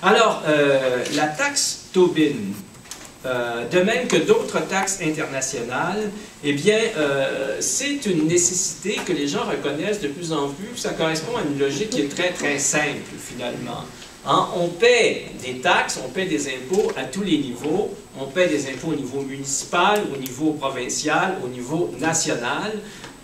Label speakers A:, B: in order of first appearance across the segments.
A: Alors, la taxe Tobin, de même que d'autres taxes internationales, eh bien, c'est une nécessité que les gens reconnaissent de plus en plus. Ça correspond à une logique qui est très, très simple, finalement. Hein? On paie des taxes, on paie des impôts à tous les niveaux. On paie des impôts au niveau municipal, au niveau provincial, au niveau national.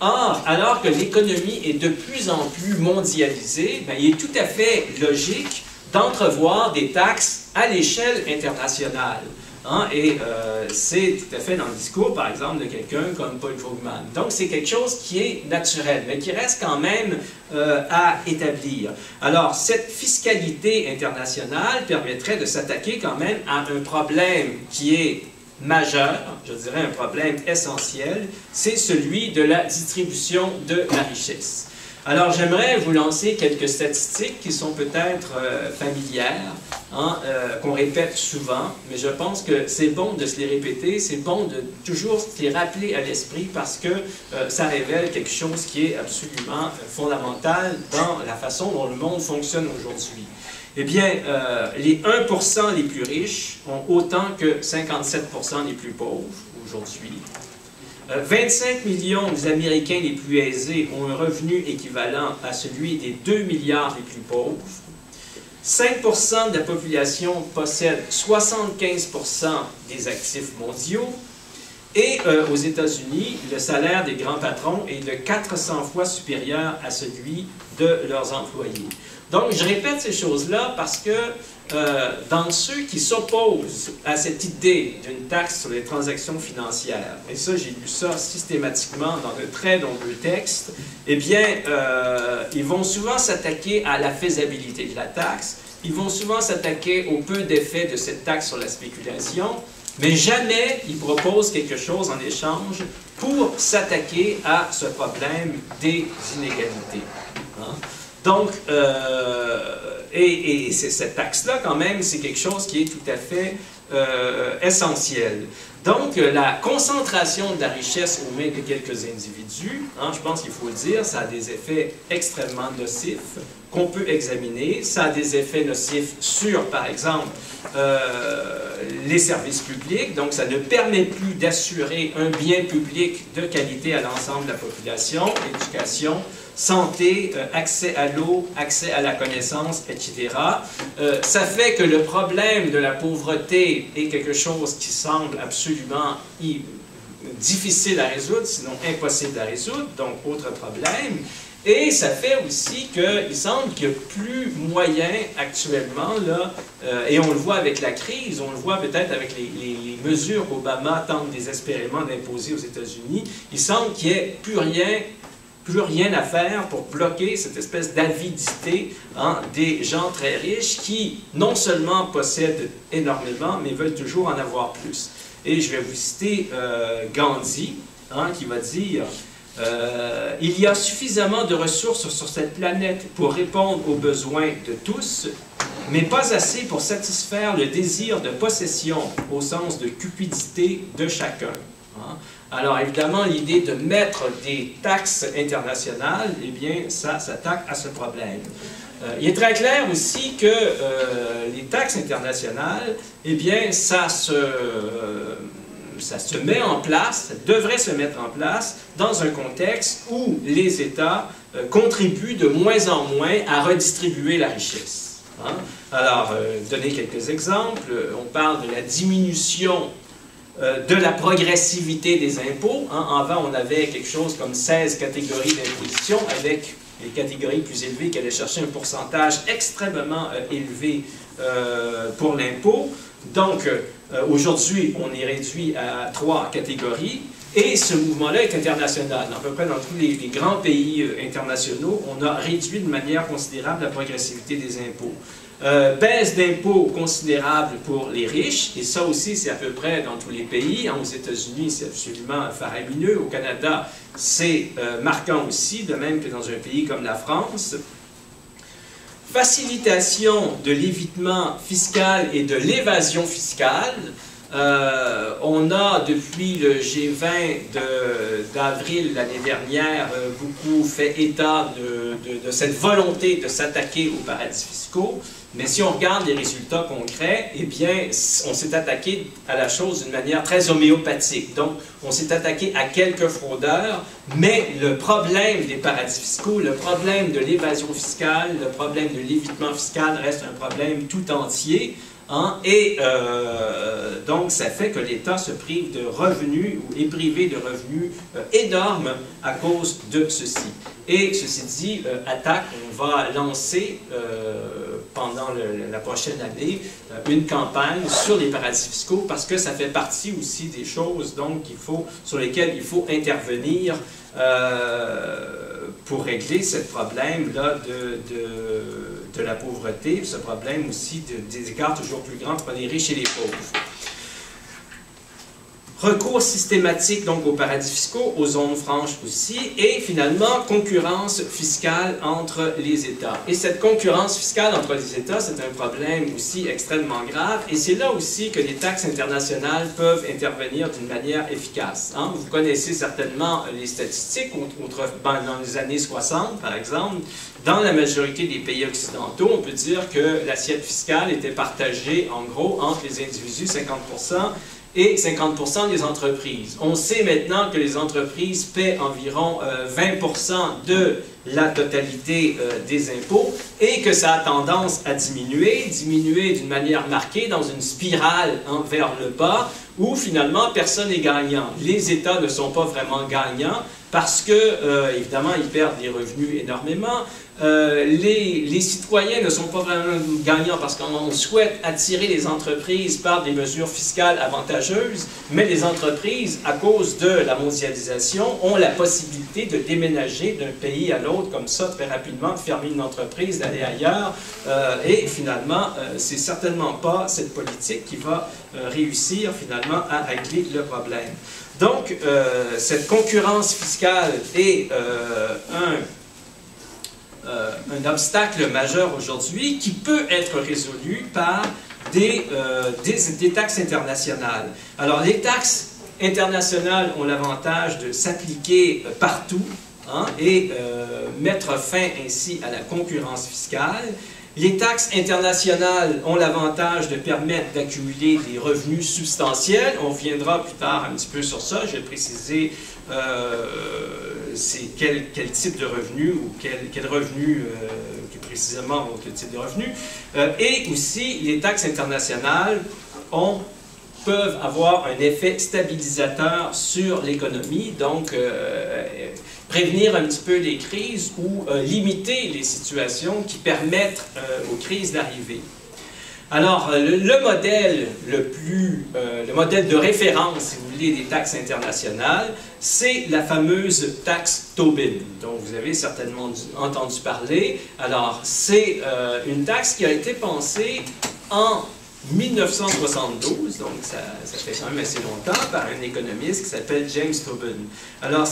A: Or, alors que l'économie est de plus en plus mondialisée, bien, il est tout à fait logique d'entrevoir des taxes à l'échelle internationale. Hein? Et c'est tout à fait dans le discours, par exemple, de quelqu'un comme Paul Krugman. Donc, c'est quelque chose qui est naturel, mais qui reste quand même à établir. Alors, cette fiscalité internationale permettrait de s'attaquer quand même à un problème qui est majeur, je dirais un problème essentiel, c'est celui de la distribution de la richesse. Alors, j'aimerais vous lancer quelques statistiques qui sont peut-être familières, hein, qu'on répète souvent, mais je pense que c'est bon de se les répéter, c'est bon de toujours se les rappeler à l'esprit parce que ça révèle quelque chose qui est absolument fondamental dans la façon dont le monde fonctionne aujourd'hui. Eh bien, les 1% les plus riches ont autant que 57% les plus pauvres aujourd'hui. 25 millions des Américains les plus aisés ont un revenu équivalent à celui des 2 milliards les plus pauvres. 5% de la population possède 75% des actifs mondiaux. Et aux États-Unis, le salaire des grands patrons est de 400 fois supérieur à celui de leurs employés. Donc, je répète ces choses-là parce que dans ceux qui s'opposent à cette idée d'une taxe sur les transactions financières, et ça, j'ai lu ça systématiquement dans de très nombreux textes, eh bien, ils vont souvent s'attaquer à la faisabilité de la taxe, ils vont souvent s'attaquer au peu d'effet de cette taxe sur la spéculation, mais jamais ils proposent quelque chose en échange pour s'attaquer à ce problème des inégalités. Hein? Donc, et cette taxe-là, quand même, c'est quelque chose qui est tout à fait essentiel. Donc, la concentration de la richesse aux mains de quelques individus, hein, je pense qu'il faut le dire, ça a des effets extrêmement nocifs qu'on peut examiner. Ça a des effets nocifs sur, par exemple, les services publics. Donc, ça ne permet plus d'assurer un bien public de qualité à l'ensemble de la population, éducation, santé, accès à l'eau, accès à la connaissance, etc. Ça fait que le problème de la pauvreté est quelque chose qui semble absolument difficile à résoudre, sinon impossible à résoudre, donc autre problème. Et ça fait aussi qu'il semble qu'il n'y a plus moyen actuellement, là, et on le voit avec la crise, on le voit peut-être avec les mesures qu'Obama tente désespérément d'imposer aux États-Unis, il semble qu'il n'y ait plus rien à faire pour bloquer cette espèce d'avidité, hein, des gens très riches qui non seulement possèdent énormément, mais veulent toujours en avoir plus. Et je vais vous citer Gandhi, hein, qui va dire « Il y a suffisamment de ressources sur cette planète pour répondre aux besoins de tous, mais pas assez pour satisfaire le désir de possession au sens de cupidité de chacun. Hein? » Alors, évidemment, l'idée de mettre des taxes internationales, eh bien, ça s'attaque à ce problème. Il est très clair aussi que les taxes internationales, eh bien, ça se met en place, ça devrait se mettre en place dans un contexte où les États contribuent de moins en moins à redistribuer la richesse. Hein? Alors, donner quelques exemples, on parle de la diminution de la progressivité des impôts. Hein. Avant, on avait quelque chose comme 16 catégories d'imposition, avec les catégories plus élevées qui allaient chercher un pourcentage extrêmement élevé pour l'impôt. Donc, aujourd'hui, on est réduit à 3 catégories, et ce mouvement-là est international. À peu près dans tous les grands pays internationaux, on a réduit de manière considérable la progressivité des impôts. Baisse d'impôts considérable pour les riches, et ça aussi c'est à peu près dans tous les pays. Hein, aux États-Unis c'est absolument faramineux, au Canada c'est marquant aussi, de même que dans un pays comme la France. Facilitation de l'évitement fiscal et de l'évasion fiscale. On a depuis le G20 d'avril l'année dernière beaucoup fait état de cette volonté de s'attaquer aux paradis fiscaux. Mais si on regarde les résultats concrets, eh bien, on s'est attaqué à la chose d'une manière très homéopathique. Donc, on s'est attaqué à quelques fraudeurs, mais le problème des paradis fiscaux, le problème de l'évasion fiscale, le problème de l'évitement fiscal reste un problème tout entier. Hein? Et donc, ça fait que l'État se prive de revenus ou est privé de revenus énormes à cause de ceci. Et ceci dit, ATTAC, on va lancer pendant la prochaine année une campagne sur les paradis fiscaux parce que ça fait partie aussi des choses donc, sur lesquelles il faut intervenir pour régler ce problème-là de la pauvreté, ce problème aussi des écarts toujours plus grands entre les riches et les pauvres. Recours systématique donc aux paradis fiscaux, aux zones franches aussi, et finalement concurrence fiscale entre les États. Et cette concurrence fiscale entre les États, c'est un problème aussi extrêmement grave, et c'est là aussi que les taxes internationales peuvent intervenir d'une manière efficace. Hein? Vous connaissez certainement les statistiques, dans les années 60 par exemple, dans la majorité des pays occidentaux, on peut dire que l'assiette fiscale était partagée en gros entre les individus 50% et 50% des entreprises. On sait maintenant que les entreprises paient environ 20% de la totalité des impôts et que ça a tendance à diminuer d'une manière marquée dans une spirale vers le bas où finalement personne n'est gagnant. Les États ne sont pas vraiment gagnants parce que, évidemment, ils perdent des revenus énormément. Les citoyens ne sont pas vraiment gagnants parce qu'on souhaite attirer les entreprises par des mesures fiscales avantageuses, mais les entreprises, à cause de la mondialisation, ont la possibilité de déménager d'un pays à l'autre comme ça très rapidement, de fermer une entreprise, d'aller ailleurs, et finalement, c'est certainement pas cette politique qui va réussir finalement à régler le problème. Donc, cette concurrence fiscale est un obstacle majeur aujourd'hui qui peut être résolu par des taxes internationales. Alors, les taxes internationales ont l'avantage de s'appliquer partout hein, et mettre fin ainsi à la concurrence fiscale. Les taxes internationales ont l'avantage de permettre d'accumuler des revenus substantiels. On reviendra plus tard un petit peu sur ça. Je vais préciser c'est quel type de revenu ou quel revenu plus précisément quel type de revenu. Et aussi, les taxes internationales peuvent avoir un effet stabilisateur sur l'économie, donc prévenir un petit peu les crises ou limiter les situations qui permettent aux crises d'arriver. Alors, le modèle de référence, si vous voulez, des taxes internationales, c'est la fameuse taxe Tobin, dont vous avez certainement entendu parler. Alors, c'est une taxe qui a été pensée en 1972, donc ça fait quand même assez longtemps, par un économiste qui s'appelle James Tobin. Alors,